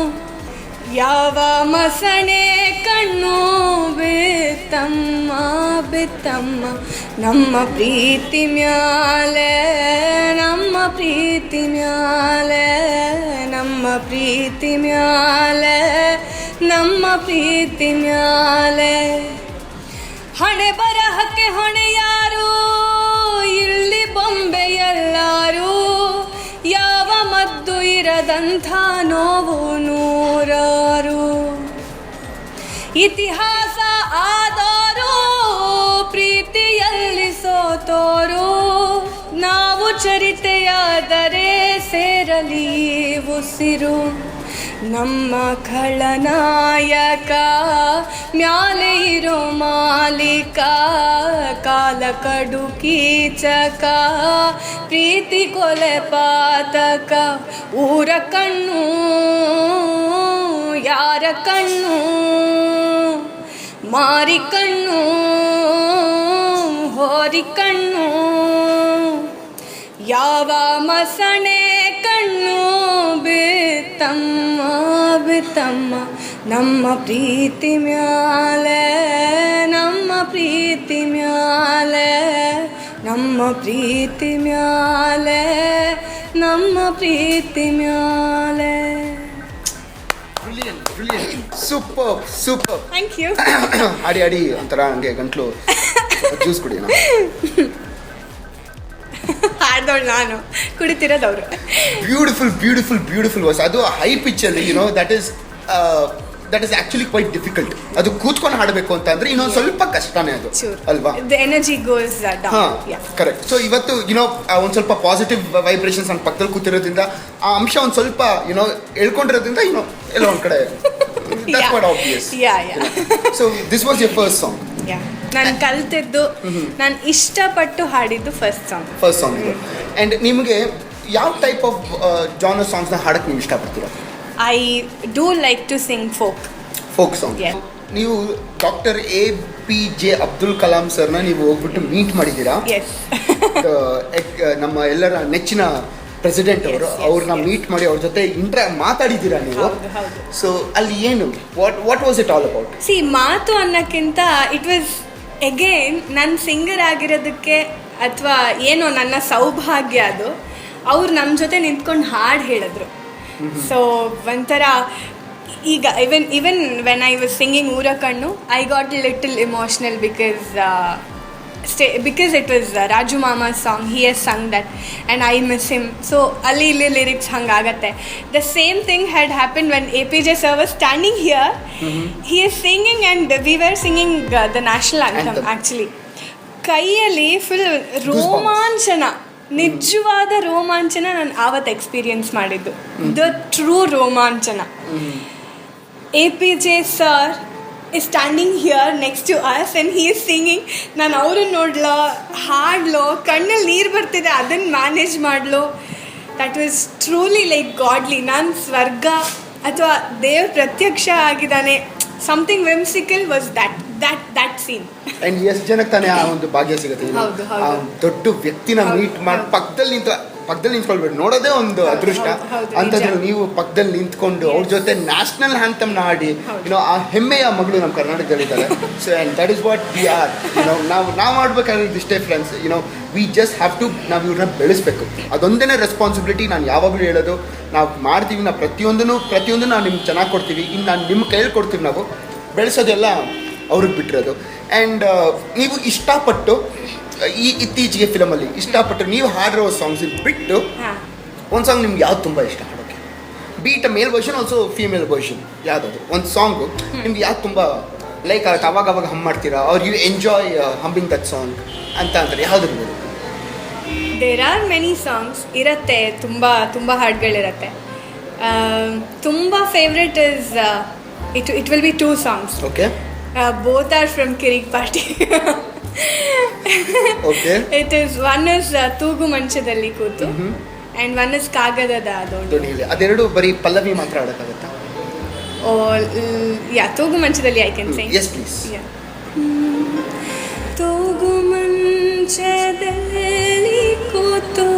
ಯಾವ ಮಸಣೆ ಕಣ್ಣು ಬಿತ್ತಮ್ಮ ಬಿತ್ತಮ್ಮ, ನಮ್ಮ ಪ್ರೀತಿ ಮ್ಯಾಲೆ ನಮ್ಮ ಪ್ರೀತಿ ಮ್ಯಾಲೆ ನಮ್ಮ ಪ್ರೀತಿ ಮ್ಯಾಲೆ ನಮ್ಮ ಪ್ರೀತಿ ಮ್ಯಾಲೆ. ಹಣೆ ಬರಹಕ್ಕೆ ಹೊಣೆ ಯಾರು, ಇಲ್ಲಿ ಬೊಂಬೆ ಎಲ್ಲಾರು, ಯಾವ ಮದ್ದು ಇರದಂಥ ನೋವು ನೂರಾರು. ಇತಿಹಾಸ ಆದೋರು ಪ್ರೀತಿಯಲ್ಲಿ ಸೋತೋರು, ನಾವು ಚರಿತೆಯಾದರೆ ಸೇರಲಿ ಉಸಿರು. ನಮ್ಮ ಖಳನಾಯಕ ಮ್ಯಾಲೆ ಇರೋ ಮಾಲೀಕ, ಕಾಲ ಕಡು ಕೀಚಕ, ಪ್ರೀತಿ ಕೊಲೆ ಪಾತಕ. ಊರ ಕಣ್ಣು ಯಾರ ಕಣ್ಣು, ಮಾರಿ ಕಣ್ಣು ಹೋರಿ ಕಣ್ಣು, ಯಾವ ಮಸಣೆ ಕಣ್ಣು ಬಿತ್ತಮ್ಮ ಬಿತ್ತಮ್ಮ, ನಮ್ಮ ಪ್ರೀತಿ ಮ್ಯಾಲೆ ನಮ್ಮ ಪ್ರೀತಿ ಮ್ಯಾಲೆ ನಮ್ಮ ಪ್ರೀತಿ ಮ್ಯಾಲೆ ನಮ್ಮ ಪ್ರೀತಿ ಮ್ಯಾಲೆ. Super super. Thank you. ಅಡಿ ಅಡಿ ಒಂಥರ ಹಂಗೆ ಗಂಟ್ಲು ಜ್ಯೂಸ್ ಕುಡಿ. ಹಾಡ್ದವಳು ನಾನು, ಕುಡಿತಿರೋದು ಅವರು. Beautiful beautiful beautiful voice. ಅದು ಹೈ ಪಿಚ್ಚಲ್ಲಿ you know that is actually quite difficult. ಅದು ಕೂತ್ಕೊಂಡು ಹಾಡಬೇಕು ಅಂತ ಅಂದ್ರೆ ಇನ್ನೊಂದು ಸ್ವಲ್ಪ ಕಷ್ಟನೇ ಅದು, ಅಲ್ವಾ? The energy goes down. Correct. So ಇವತ್ತು ಯುನೋ ಒಂದು ಸ್ವಲ್ಪ ಪಾಸಿಟಿವ್ ವೈಬ್ರೇಷನ್ಸ್ ನನ್ನ ಪಕ್ಕದಲ್ಲಿ ಕೂತಿರೋದ್ರಿಂದ ಆ ಅಂಶ ಒಂದು ಸ್ವಲ್ಪ ಯುನೋ ಹೇಳ್ಕೊಂಡಿರೋದ್ರಿಂದ ಯುನೋ ಎಲ್ಲ ಒಂದು ಕಡೆ that's quite obvious. So this was your first song? ನಾನು ಕಲ್ತಿದ್ದು, ನಾನು ಇಷ್ಟಪಟ್ಟು ಹಾಡಿದ್ದು ಫಸ್ಟ್ ಸಾಂಗ್. ಆ್ಯಂಡ್ ನಿಮಗೆ ಯಾವ ಟೈಪ್ ಆಫ್ ಜಾನರ್ ಸಾಂಗ್ಸ್ನ ಹಾಡಕ್ಕೆ ನೀವು ಇಷ್ಟಪಡ್ತೀರಾ? I do like to sing folk song. ನೀವು ಡಾಕ್ಟರ್ APJ ಅಬ್ದುಲ್ ಕಲಾಂ ಸರ್ನ ನೀವು ಹೋಗ್ಬಿಟ್ಟು ಮೀಟ್ ಮಾಡಿದ್ದೀರಾ. ಎಸ್. ನಮ್ಮ ಎಲ್ಲರ ನೆಚ್ಚಿನ ಪ್ರೆಸಿಡೆಂಟ್ ಅವರು, ಅವ್ರನ್ನ ಮೀಟ್ ಮಾಡಿ ಅವ್ರ ಜೊತೆ ಮಾತಾಡಿದ್ದೀರಾ ನೀವು. ಸೊ ಅಲ್ಲಿ ಏನು what was it all about? C, ಮಾತು ಅನ್ನೋಕ್ಕಿಂತ ಇಟ್ ವಾಸ್ ಅಗೇನ್ ನನ್ನ ಸಿಂಗರ್ ಆಗಿರೋದಕ್ಕೆ ಅಥವಾ ಏನೋ ನನ್ನ ಸೌಭಾಗ್ಯ ಅದು. ಅವ್ರು ನಮ್ಮ ಜೊತೆ ನಿಂತ್ಕೊಂಡು ಹಾಡು ಹೇಳಿದ್ರು. ಸೊ ಒಂಥರ ಈಗ even when I was singing ಊರ ಕಣ್ಣು, I got little emotional because it was Raju Mama's song. He has sung that and I miss him. So ಅಲ್ಲಿ ಇಲ್ಲಿ lyrics ಹಂಗಾಗತ್ತೆ. The same thing had happened when APJ sir was standing here. He is singing and we were singing the national anthem actually. ಕೈಯಲ್ಲಿ full ರೋಮಾಂಚನ, ನಿಜವಾದ ರೋಮಾಂಚನ ನಾನು ಆವತ್ತು experience ಮಾಡಿದ್ದು. The true ರೋಮಾಂಚನ. APJ sir is standing here next to us and he is singing. ನಾನು ಅವ್ರನ್ನ ನೋಡ್ಲೋ, ಹಾಡ್ಲೋ, ಕಣ್ಣಲ್ಲಿ ನೀರು ಬರ್ತಿದೆ, ಅದನ್ನು ಮ್ಯಾನೇಜ್ ಮಾಡ್ಲೋ. That was truly like godly. ನಾನು ಸ್ವರ್ಗ ಅಥವಾ ದೇವ್ರ ಪ್ರತ್ಯಕ್ಷ ಆಗಿದ್ದಾನೆ, something whimsical was that scene. And ಎಷ್ಟು ಜನಕ್ಕೆ ತಾನೇ ಆ ಒಂದು ಭಾಗ್ಯ ಸಿಗುತ್ತೆ. ದೊಡ್ಡ ವ್ಯಕ್ತಿನ ಮೀಟ್ ಮಾಡಿ ಪಕ್ಕದಲ್ಲಿ ನಿಂತ್ಕೊಳ್ಬೇಕು, ನೋಡೋದೇ ಒಂದು ಅದೃಷ್ಟ. ಅಂಥದ್ರು ನೀವು ಪಕ್ಕದಲ್ಲಿ ನಿಂತ್ಕೊಂಡು ಅವ್ರ ಜೊತೆ ನ್ಯಾಷನಲ್ ಆ್ಯಂಥಮ್ನ ಆಡಿ ಆ ಹೆಮ್ಮೆಯ ಮಗಳು ನಮ್ಮ ಕರ್ನಾಟಕದಲ್ಲಿದ್ದಾರೆ. So and that is what we are. ನಾವು ಮಾಡ್ಬೇಕಾಗಿರೋದು ಇಷ್ಟೇ friends. We just have to ನಾವು ಇವ್ರನ್ನ ಬೆಳೆಸ್ಬೇಕು. ಅದೊಂದೇ ರೆಸ್ಪಾನ್ಸಿಬಿಲಿಟಿ. ನಾನು ಯಾವಾಗಲೂ ಹೇಳೋದು, ನಾವು ಮಾಡ್ತೀವಿ, ನಾವು ಪ್ರತಿಯೊಂದನ್ನು ನಾವು ನಿಮ್ಗೆ ಚೆನ್ನಾಗಿ ಕೊಡ್ತೀವಿ. ಇನ್ನು ನಾನು ನಿಮ್ಮ ಕೈಯಲ್ಲಿ ಕೊಡ್ತೀವಿ. ನಾವು ಬೆಳೆಸೋದೆಲ್ಲ ಅವ್ರಿಗೆ ಬಿಟ್ಟಿರೋದು. ಆ್ಯಂಡ್ ನೀವು ಇಷ್ಟಪಟ್ಟು ಇತ್ತೀಚೆಗೆ ಫಿಲಮಲ್ಲಿ ಇಷ್ಟಪಟ್ಟು ನೀವು ಹಾಡಿರೋ ಸಾಂಗ್ಸ್ ಬಿಟ್ಟು ಒಂದು ಸಾಂಗ್ ನಿಮ್ಗೆ ಯಾವ್ದು ತುಂಬ ಇಷ್ಟ ಹಾಡೋಕ್ಕೆ? ಬೀಟ್ ಮೇಲ್ ವರ್ಷನ್ ಆಲ್ಸೋ ಫೀಮೇಲ್ ವರ್ಷನ್, ಯಾವುದಾದ್ರು ಒಂದು ಸಾಂಗು ನಿಮ್ಗೆ ಯಾವ್ದು ತುಂಬ ಲೈಕ್ ಅವಾಗ ಹಮ್ ಮಾಡ್ತೀರಾ, are you enjoy humming that song ಅಂತ ಅಂತಾರೆ, ಯಾವುದಿರ್ಬೋದು? ದೇರ್ ಆರ್ ಮೆನಿ ಸಾಂಗ್ಸ್ ಇರುತ್ತೆ, ತುಂಬ ಹಾಡುಗಳಿರುತ್ತೆ. ತುಂಬ favourite is it will be 2 songs. ಓಕೆ. Both are from Kirik Party. Okay. It is one is ತೂಗು ಮಂಚದಲ್ಲಿ ಕೂತು and one is ಕಾಗದದ ದೋಣಿ. ಅದೆರಡು ಬರೀ ಪಲ್ಲವಿ ಮಾತ್ರ ಆಡೋಕ್ಕಾಗತ್ತಾ? ತೂಗು ಮಂಚದಲ್ಲಿ I can sing. Yes please. ತೂಗು ಮಂಚದಲ್ಲಿ ಕೂತು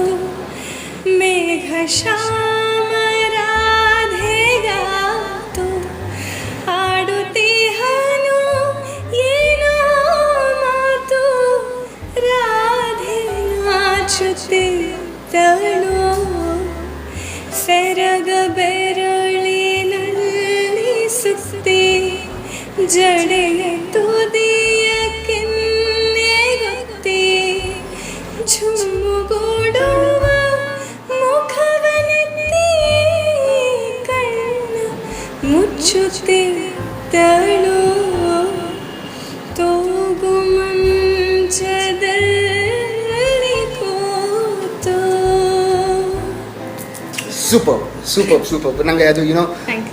ಮೇಘ ಶ್ಯಾಮ ರಾಧೆಗಾತು ಆಡುತ್ತೀಹನು ಏನೋ ಮಾತು, ರಾಧೆ ನಾಚುತ್ತಿದ್ದಳು ಸೆರಗ ಬೆರಳಿನಲ್ಲಿ ಸುತ್ತಿ ಜಡೆಯ ತುದಿಯ ಕೆನ್ನೆಗೊತ್ತಿ ಝುಮ್ಮುಗೂಡುವ ಮುಖವನೆತ್ತಿ ಕಣ್ಣ ಮುಚ್ಚುತ್ತಿದ್ದಳು ತೂಗು ಮಂಚದಲ್ಲಿ ಕೂತು. ಸೂಪರ್. ನಂಗೆ ಅದು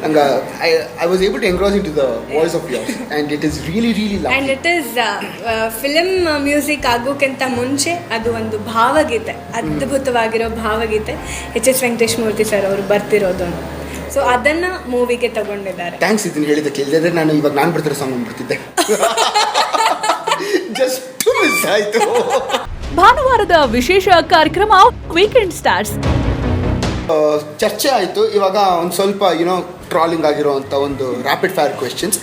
ನಂಗೆ I was able to engross into the voice of yours and it is really lovely. And it is film music ಆಗೋಕ್ಕಿಂತ ಮುಂಚೆ ಅದು ಒಂದು ಭಾವಗೀತೆ, ಅದ್ಭುತವಾಗಿರೋ ಭಾವಗೀತೆ. HS ವೆಂಕಟೇಶ್ ಮೂರ್ತಿ ಸರ್ ಅವರು ಬರ್ತಿರೋದು. ಸೊ ಅದನ್ನ ಮೂವಿಗೆ ತಗೊಂಡಿದ್ದಾರೆ. ಥ್ಯಾಂಕ್ಸ್ ಇದನ್ನ ಹೇಳಿದ್ದಕ್ಕೆ. ಇಲ್ಲದ್ರೆ ನಾನು ಬರ್ತಿರೋ ಸಾಂಗ್ ಬಂದ್ಬಿಡ್ತಿದ್ದೆ. ಜಸ್ಟ್ ಮಿಸ್ ಆಯ್ತು. ಭಾನುವಾರದ ವಿಶೇಷ ಕಾರ್ಯಕ್ರಮ ವೀಕೆಂಡ್ ಸ್ಟಾರ್ಸ್. ಚರ್ಚೆ ಆಯಿತು. ಇವಾಗ ಒಂದು ಸ್ವಲ್ಪ ಟ್ರಾಲಿಂಗ್ ಆಗಿರೋವಂಥ ಒಂದು ರ್ಯಾಪಿಡ್ ಫೈರ್ ಕ್ವೆಶನ್ಸ್.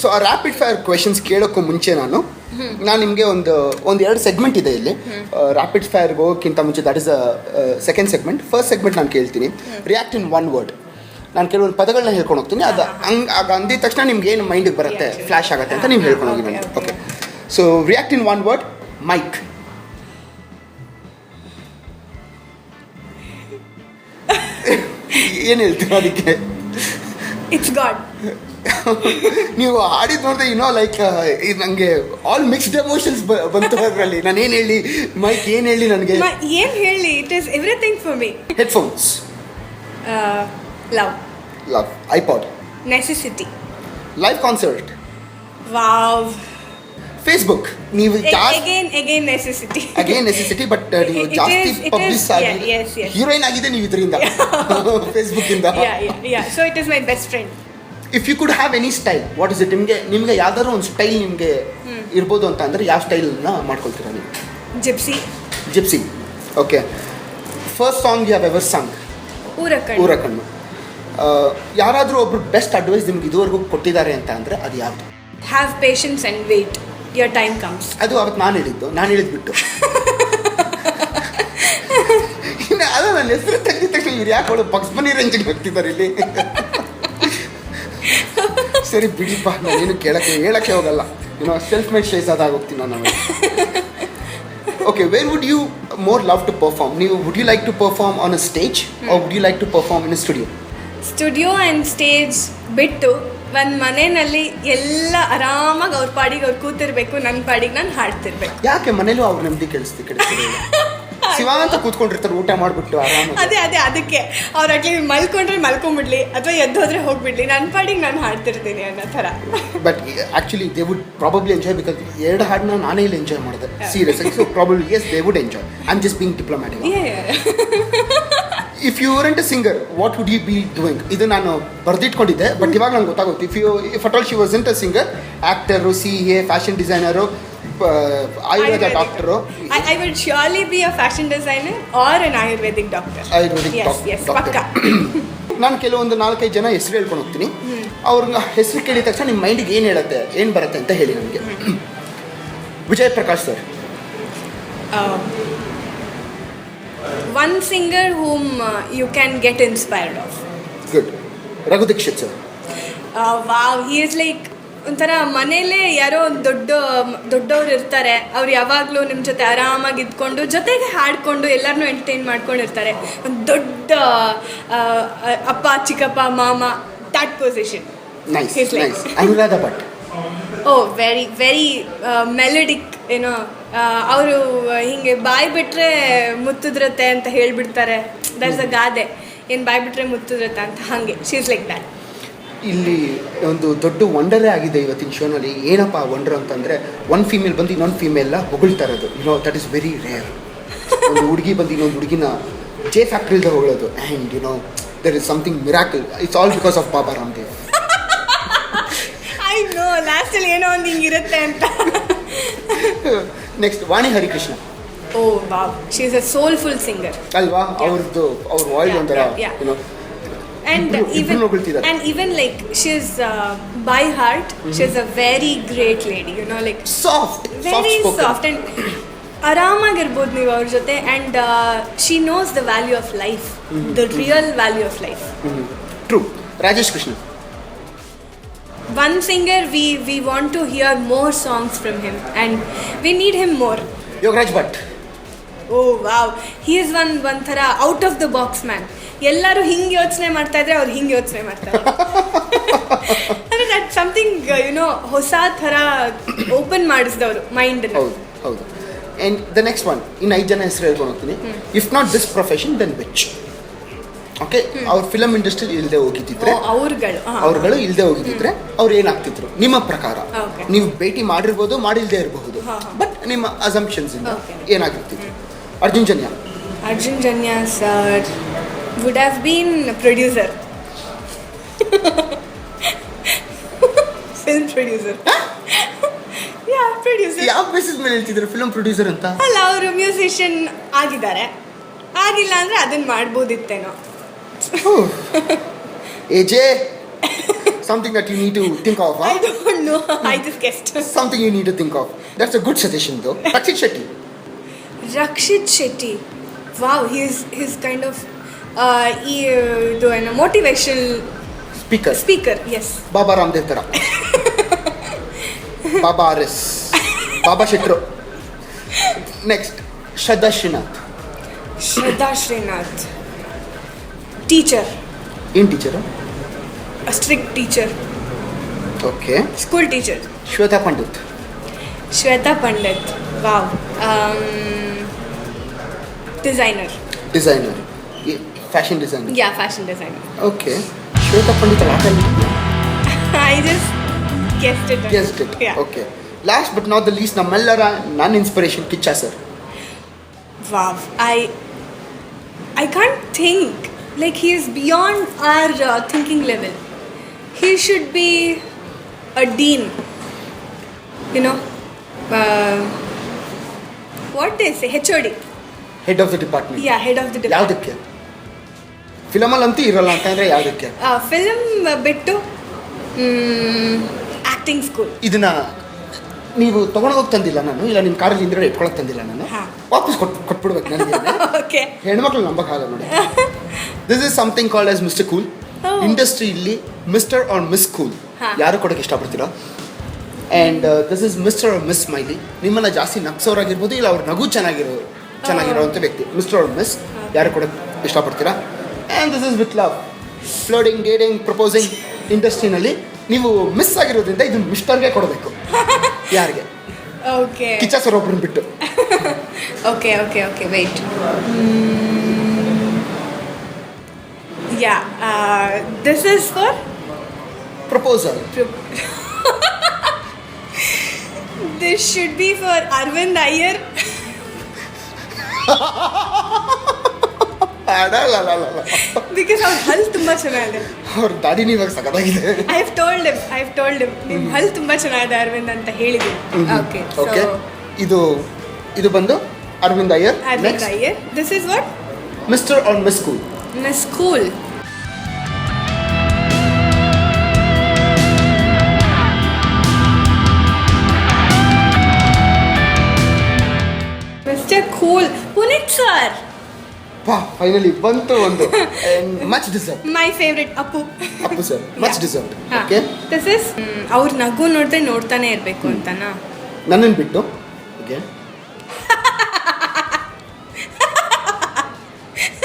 ಸೊ ಆ ರ್ಯಾಪಿಡ್ ಫೈರ್ ಕ್ವೆಶನ್ಸ್ ಕೇಳೋಕ್ಕೂ ಮುಂಚೆ ನಾನು ನಿಮಗೆ ಒಂದು 2 ಸೆಗ್ಮೆಂಟ್ ಇದೆ ಇಲ್ಲಿ. ರ್ಯಾಪಿಡ್ ಫೈರ್ಗೆ ಹೋಗೋಕ್ಕಿಂತ ಮುಂಚೆ that is second segment. First segment ನಾನು ಕೇಳ್ತೀನಿ, ರಿಯಾಕ್ಟ್ ಇನ್ 1 word. ನಾನು ಕೆಲವೊಂದು ಪದಗಳನ್ನ ಹೇಳ್ಕೊಂಡು ಹೋಗ್ತೀನಿ. ಅದು ಆಗ ಅಂದಿದ ತಕ್ಷಣ ನಿಮ್ಗೆ ಏನು ಮೈಂಡಿಗೆ ಬರುತ್ತೆ, ಫ್ಲ್ಯಾಶ್ ಆಗುತ್ತೆ ಅಂತ ನೀವು ಹೇಳ್ಕೊಂಡು ಹೋಗಿ ನಾನು. ಓಕೆ. ಸೊ ರಿಯಾಕ್ಟ್ ಇನ್ 1 word. ಮೈಕ್. ಏನು ಹೇಳ್ತೀರಾ ಅದಕ್ಕೆ? It's god. ನೀವು ಹಾಡಿದ್ ನೋಡಿದ್ರೆ ಲೈಕ್ ನನಗೆ ಆಲ್ ಮಿಕ್ಸ್ಡ್ ಎಮೋಷನ್ಸ್ ಬಂತು ಅದರಲ್ಲಿ. ನಾನು ಏನು ಹೇಳಿ, ಮೈಕ್ ಏನು ಹೇಳಿ, ನನಗೆ ಏನು ಹೇಳಿ, it is everything for me. Headphones. Love. IPod. Necessity. Live concert. Wow. Facebook. ನೀವು ಅಗೇನ್ ನೆಸೆಸಿಟಿ ಬಟ್ ನೀವು ಜಾಸ್ತಿ ಪಬ್ಲಿಷ್ ಆಗಿ ಹೀರೋಯಿನ್ ಆಗಿದೆ ನೀವು ಇದರಿಂದ, ಫೇಸ್ಬುಕ್ ಇಂದ. So it is my best friend. If you could have any style, what is it? ನಿಮಗೆ ಯಾವ್ದಾದ್ರು ಒಂದು ಸ್ಟೈಲ್ ನಿಮಗೆ ಇರ್ಬೋದು ಅಂತ ಅಂದರೆ ಯಾವ ಸ್ಟೈಲನ್ನ ಮಾಡ್ಕೊಳ್ತೀರಾ ನೀವು? Gypsy. Gypsy. Okay. First song you have ever song? ಊರಕಣ್ಣು. ಯಾರಾದರೂ ಒಬ್ರು ಬೆಸ್ಟ್ ಅಡ್ವೈಸ್ ನಿಮ್ಗೆ ಇದುವರೆಗೂ ಕೊಟ್ಟಿದ್ದಾರೆ ಅಂತ ಅಂದರೆ ಅದು ಯಾವುದು? Have patience and wait, your time comes. ಅದು ಅವತ್ತು ನಾನು ಹೇಳಿದ್ಬಿಟ್ಟು ಇನ್ನು ಅದು ನನ್ನ ಹೆಸರು ತೆಗೆದ ತಕ್ಷಣ ಇವ್ರು ಯಾಕೆ ಅವಳು ಬಗ್ಸ್ ಬನ್ನಿ ರೇಂಜಿಗೆ ಹೋಗ್ತಿದ್ದಾರೆ ಇಲ್ಲಿ. ಸರಿ ಬಿಡಿಪ್ಪ, ನಾನೇನು ಹೇಳಕ್ಕೆ ಹೋಗಲ್ಲ, ಸೆಲ್ಫ್ ಮೇಡ್ ಶೇಸ್ ಅದಾಗೋಗ್ತೀನಿ ನಾನು. Okay, where would you more love to perform? ನೀವು would you like to perform on a stage or would you like to perform in a studio? Studio and stage ಬಿಟ್ಟು ಒಂದು ಮನೆಯಲ್ಲಿ ಎಲ್ಲ ಆರಾಮಾಗಿ ಅವ್ರ ಪಾಡಿಗೆ ಅವ್ರು ಕೂತಿರ್ಬೇಕು, ನನ್ನ ಪಾಡಿಗೆ ನಾನು ಹಾಡ್ತಿರ್ಬೇಕು. ಯಾಕೆ ಮನೇಲೂ ಅವ್ರು ನೆಮ್ಮದಿ ಕೆಡಿಸ್ತಾರೆ? ಶಿವ ಅಂತ ಕೂತ್ಕೊಂಡಿರ್ತಾರೆ ಊಟ ಮಾಡಿಬಿಟ್ಟು ಆರಾಮಾಗಿ. ಅದೇ ಅದಕ್ಕೆ ಅವ್ರು ಅಟ್ಲೀಸ್ಟ್ ಮಲ್ಕೊಂಡ್ರೆ ಮಲ್ಕೊಂಡ್ಬಿಡ್ಲಿ ಅಥವಾ ಎದ್ದೋದ್ರೆ ಹೋಗ್ಬಿಡ್ಲಿ, ನನ್ನ ಪಾಡಿಗೆ ನಾನು ಹಾಡ್ತಿರ್ತೀನಿ ಅನ್ನೋ ಥರ. But actually they would probably enjoy, because ಎರಡು ಹಾಡನ್ನ ನಾನೇ ಇಲ್ಲಿ ಎಂಜಾಯ್ ಮಾಡಿದೆ ಸೀರಿಯಸ್ ಆಗಿ. So probably as they would enjoy. I am just being diplomatic. If you weren't a singer what would you be doing? ಇದು ನಾನು ಬರೆದಿಟ್ಕೊಂಡಿದ್ದೆ, ಬಟ್ ಇವಾಗ ನಂಗೆ ಗೊತ್ತಾಗುತ್ತೆ. If at all she wasn't a singer, actor, CA, fashion designer, Ayurveda doctor. I would surely be a fashion designer or an Ayurvedic doctor. Yes, ಪಕ್ಕ. ನಾನು ಕೆಲವೊಂದು 4-5 ಜನ ಹೆಸರು ಹೇಳ್ಕೊಂಡು ಹೋಗ್ತೀನಿ. ಅವ್ರಿಗೆ ಹೆಸರು ಕೇಳಿದ ತಕ್ಷಣ ನಿಮ್ಮ ಮೈಂಡಿಗೆ ಏನು ಬರುತ್ತೆ ಅಂತ ಹೇಳಿ ನನಗೆ. Vijay Prakash sir. One singer whom you can get inspired of. Good. Raghu Dixit sir. Wow, he is like ಒಂಥರ ಮನೇಲೇ ಯಾರೋ ಒಂದು ದೊಡ್ಡವ್ರು ಇರ್ತಾರೆ, ಅವ್ರು ಯಾವಾಗಲೂ ನಿಮ್ಮ ಜೊತೆ ಆರಾಮಾಗಿ ಇದ್ಕೊಂಡು ಜೊತೆಗೆ ಹಾಡ್ಕೊಂಡು ಎಲ್ಲರನ್ನೂ ಎಂಟರ್ಟೈನ್ ಮಾಡ್ಕೊಂಡಿರ್ತಾರೆ. ಒಂದು ದೊಡ್ಡ ಅಪ್ಪ, ಚಿಕ್ಕಪ್ಪ, ಮಾಮ, that position. Nice. Anuradha Bhat. Very very melodic. ಅವರು ಹಿಂಗೆ ಬಾಯಿ ಬಿಟ್ಟರೆ ಮುತ್ತಿದ್ರತ್ತೆ ಅಂತ ಹೇಳಿಬಿಡ್ತಾರೆ. ದರ್ಸ್ ಅ ಗಾದೆ, ಏನು ಬಾಯಿ ಬಿಟ್ಟರೆ ಮುತ್ತಿದ್ರತ್ತೆ ಅಂತ, ಹಾಗೆ ಶಿ ಇಸ್ ಲೈಕ್ ದ್ಯಾಟ್. ಇಲ್ಲಿ ಒಂದು ದೊಡ್ಡ ವಂಡರೇ ಆಗಿದೆ ಇವತ್ತಿನ ಶೋನಲ್ಲಿ. ಏನಪ್ಪ ವಂಡರ್ ಅಂತಂದರೆ, ಒಂದು ಫೀಮೇಲ್ ಬಂದು ಇನ್ನೊಂದು ಫೀಮೇಲ್ನ ಹೊಗಳ್ತಾ ಇರೋದು. That is very rare. ಒಂದು ಹುಡುಗಿ ಬಂದು ಇನ್ನೊಂದು ಹುಡುಗಿನ ಫ್ಯಾಕ್ಟ್ರಿಯಿಂದ ಹೊಗಳೋದು. And there is something miracle. It's all because of Baba Ramdev. I know, ಲಾಸ್ಟಲ್ಲಿ ಏನೋ ಒಂದು ಹಿಂಗಿರುತ್ತೆ ಅಂತ. Next Vani Harikrishna. Wow, she is a soulful singer ಅಲ್ವಾ? ಅವ್ರ ವಾಯ್ಸ್ ಒಂಥರ and even like she is by heart she is a very great lady, like very soft and ಆರಾಮಾಗಿರ್ಬೋದು ನೀವು ಅವ್ರ ಜೊತೆ. And she nose the value of life, the real value of life. True. Rajesh Krishna. One singer we want to hear more songs from him and we need him more. Yogaraj Bhat. Wow, he is one ಥರ out of the box man. ಎಲ್ಲರೂ ಹಿಂಗೆ ಯೋಚನೆ ಮಾಡ್ತಾ ಇದ್ರೆ ಅವ್ರು ಹಿಂಗೆ ಯೋಚನೆ ಮಾಡ್ತಾರೆ. ಅಂದರೆ ದಟ್ ಸಮಥಿಂಗ್ ಹೊಸ ಥರ ಓಪನ್ ಮಾಡಿಸಿದವರು ಮೈಂಡ್. ಹೌದು. ಆ್ಯಂಡ್ ದ ನೆಕ್ಸ್ಟ್ ಒನ್, ಇನ್ನು 5 ಜನ ಹೆಸರು ಹೇಳ್ಕೊಂಡು ಹೋಗ್ತೀನಿ. If not this profession then which? Okay, ಅವ್ರ ಫಿಲಮ್ ಇಂಡಸ್ಟ್ರಿ ಇಲ್ಲದೆ ಹೋಗಿದ್ದಿದ್ರೆ, ಅವ್ರುಗಳು ಇಲ್ಲದೆ ಹೋಗಿದ್ದಿದ್ರೆ ಅವ್ರು ಏನಾಗ್ತಿದ್ರು ನಿಮ್ಮ ಪ್ರಕಾರ? ನೀವು ಭೇಟಿ ಮಾಡಿರ್ಬೋದು, ಮಾಡಿಲ್ಲದೆ ಇರಬಹುದು, ಬಟ್ ನಿಮ್ಮ ಅಸಂಪ್ಷನ್ಸ್ ಇಂದ ಏನಾಗಿರ್ತಿದ್ರು? Arjun Janya sir would have been a producer. Film producer. Yeah, producer. ಯಾವ ಬೇಸಿಸ್ ಮೇಲೆ ಹೇಳ್ತಿದ್ರು ಫಿಲ್ಮ್ ಪ್ರೊಡ್ಯೂಸರ್ ಅಂತ? ಅಲ್ಲ, ಅವರು ಮ್ಯೂಸಿಷಿಯನ್ ಆಗಿದ್ದಾರೆ, ಆಗಿಲ್ಲ ಅಂದರೆ ಅದನ್ನು ಮಾಡ್ಬೋದಿತ್ತೇನೋ. AJ, something that you need to think of, huh? I don't know, I just guessed. Something you need to think of. That's a good suggestion though. Rakshit Shetty. Wow, he's kind of ಇದು ಏನು motivational speaker. S, Baba Ramdev ಥರ. ಬಾಬಾ RS, ಬಾಬಾ ಶೆಟ್ರು. Next ಶ್ರದ್ಧಾ Srinath. Teacher. ಏನು teacher? Strict teacher. Okay. School teacher. Shweta Pandit. Wow. Designer. Fashion designer. Yeah, fashion designer. Okay. Shweta Pandit. I just guessed it. Yeah. Okay. Last but not the least, namellera non-inspiration, Kicha sir. Wow. I can't think. Like, he is beyond our thinking level. He should be a dean. What is HOD. Head of the department. Yeah, head of the ಯಾವುದಕ್ಕೆ? ಫಿಲಮಲ್ಲಂತೂ ಇರಲ್ಲ ಅಂತಂದರೆ ಯಾವುದಕ್ಕೆ? Film ಬಿಟ್ಟು acting school. ಇದನ್ನ ನೀವು ತೊಗೊಂಡೋಗಿ ತಂದಿಲ್ಲ ನಾನು, ಇಲ್ಲ ನಿಮ್ಮ ಕಾರಲ್ಲಿ ಹಿಂದ್ಗಡೆ ಇಟ್ಕೊಳಕ್ಕೆ ತಂದಿಲ್ಲ ನಾನು, ಹಾ. ವಾಪಸ್ ಕೊಟ್ಬಿಡ್ಬೇಕು ನನಗೆ. ಓಕೆ. ಹೆಣ್ಮಕ್ಳು ನಂಬಕ್ಕಾಗಲ್ಲ ನೋಡಿ. This is something called as mister cool. ಇಂಡಸ್ಟ್ರಿಯಲ್ಲಿ ಮಿಸ್ಟರ್ ಆರ್ ಮಿಸ್ ಕೂಲ್ ಹಾ. ಯಾರು ಕೊಡೋಕ್ಕೆ ಇಷ್ಟಪಡ್ತೀರಾ? And this is mister or miss smiley. ನಿಮ್ಮನ್ನು ಜಾಸ್ತಿ ನಗ್ಸೋರಾಗಿರ್ಬೋದು, ಇಲ್ಲ ಅವ್ರ ನಗು ಚೆನ್ನಾಗಿರೋವಂಥ ವ್ಯಕ್ತಿ. ಮಿಸ್ಟರ್ ಆರ್ ಮಿಸ್ ಯಾರು ಕೊಡೋಕ್ಕೆ ಇಷ್ಟಪಡ್ತೀರಾ? And this is with love. Flirting, dating, proposing ಇಂಡಸ್ಟ್ರಿನಲ್ಲಿ ನೀವು ಮಿಸ್ ಆಗಿರೋದ್ರಿಂದ ಇದು ಮಿಸ್ಟರ್ಗೆ ಕೊಡಬೇಕು. ಯಾರಿಗೆ? ಓಕೆ. ಕಿಚ್ಚ ಸರ್ ಒಬ್ರನ್ನ ಬಿಟ್ಟು. Okay okay okay wait. Yeah, this is for proposal. This should be for Aravind Iyer. Because ಅವ್ರ ಹಲ್ ತುಂಬ ಚೆನ್ನಾಗಿದೆ. ಅವ್ರ ದಾಡಿನ ಇವಾಗ ಸಖತ್ತಾಗಿದೆ. ಐ ಹ್ಯಾವ್ ಟೋಲ್ಡ್ ಹಿಮ್ ನಿಮ್ಮ ಹಲ್ ತುಂಬ ಚೆನ್ನಾಗಿದೆ ಅರವಿಂದ್ ಅಂತ ಹೇಳಿದ್ದೀನಿ. ಓಕೆ ಓಕೆ, ಇದು ಬಂದು Aravind Iyer. Aravind Iyer. This is what? Mister or miss cool. Miss cool. Mister cool Puneeth sir. ವಾ, ಫೈನಲಿ ಬಂತು ಒಂದು. Much deserve. My favourite Appu sir, much deserve. Okay, this is ಅವ್ರ ನಗು ನೋಡ್ತಾನೆ ಇರಬೇಕು ಅಂತನಾ? ನನ್ನನ್ನು ಬಿಟ್ಟು. ಓಕೆ,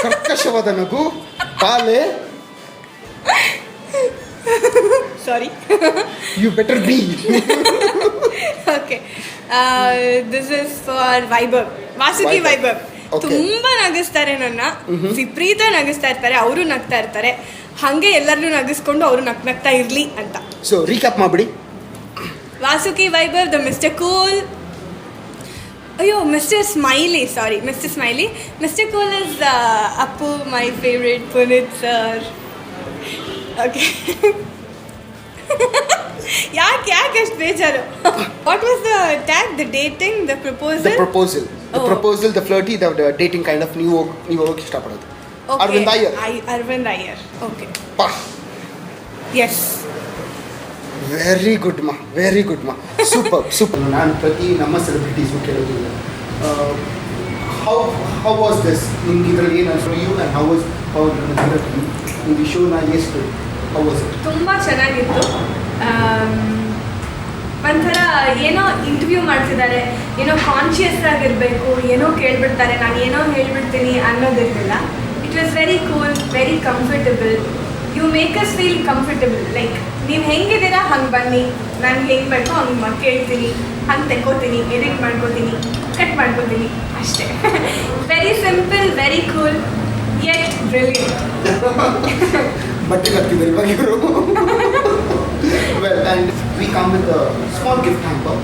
ಕರ್ಕಶವಾದ ನಗು, ಬಾಲೆ. Sorry. You better be. Okay, this is for Vaibhav, Vasuki Vaibhav. ತುಂಬಾ ನಗಿಸ್ತಾರೆ ನನ್ನ, ವಿಪರೀತ ನಗಿಸ್ತಾ ಇರ್ತಾರೆ, ಅವರು ನಗ್ತಾ ಇರ್ತಾರೆ. ಹಾಗೆ ಎಲ್ಲರನ್ನೂ ನಗಿಸ್ಕೊಂಡು ಅವರು ನಗ್ತಾ ಇರ್ಲಿ ಅಂತ. ಸೊ ರೀಕ್ಯಾಪ್ ಮಾಡ್ಬಿಡಿ. Vasuki Vaibhav, the mister cool. ಅಯ್ಯೋ, mister smiley, sorry, mister smiley. Mister cool is Appu, my favourite Puneeth sir. Okay. ಯಾಕೆ ಅಷ್ಟು ಬೇಜಾರು? What was the tag? The dating, the proposal. The proposal, the flirty, the dating kind of ನೀವು ಹೋಗಿ ಇಷ್ಟಪಡೋದು. Arvind Iyer. Aravind Iyer. Okay. ಪಾ. S. Very good ಮಾ, very good ಮಾ. Super. ನಾನು ಪ್ರತಿ ನಮ್ಮ ಸೆಲೆಬ್ರಿಟೀಸ್ಗೂ ಕೇಳೋದಿಲ್ಲ, ಹೌ ವಾಸ್ ದಿಸ್, ನಿಮ್ಗೆ ಇದರಲ್ಲಿ ಏನು ಅನ್ಸೋ ಯು ಆ್ಯಂಡ್ ಹೌ ನಿಮ್ಗೆ ಶೋನ ಎಷ್ಟು ಹೌ ವಾಸ್ ಇಟ್? ತುಂಬ ಚೆನ್ನಾಗಿತ್ತು. ಒಂಥರ ಏನೋ ಇಂಟರ್ವ್ಯೂ ಮಾಡ್ತಿದ್ದಾರೆ, ಏನೋ ಕಾನ್ಷಿಯಸ್ ಆಗಿರಬೇಕು, ಏನೋ ಕೇಳ್ಬಿಡ್ತಾರೆ, ನಾನು ಏನೋ ಹೇಳ್ಬಿಡ್ತೀನಿ ಅನ್ನೋದಿರಲಿಲ್ಲ. It was very cool, very comfortable. You make us feel comfortable. Like ನೀವು ಹೆಂಗಿದ್ದೀರಾ ಹಂಗೆ ಬನ್ನಿ, ನನಗೆ ಹೆಂಗೆ ಬೇಕೋ ಹಂಗೆ ಕೇಳ್ತೀನಿ, ಹಂಗೆ ತೆಕ್ಕೋತೀನಿ, ಎಡಿಟ್ ಮಾಡ್ಕೋತೀನಿ, ಕಟ್ ಮಾಡ್ಕೋತೀನಿ, ಅಷ್ಟೇ. Very simple, very cool, yet brilliant. ಬಟ್ಟೆ ಕಟ್ತಿದ್ದಾರೆ ಇವಾಗ ಇವರು. Well, and we come with a small gift hamper.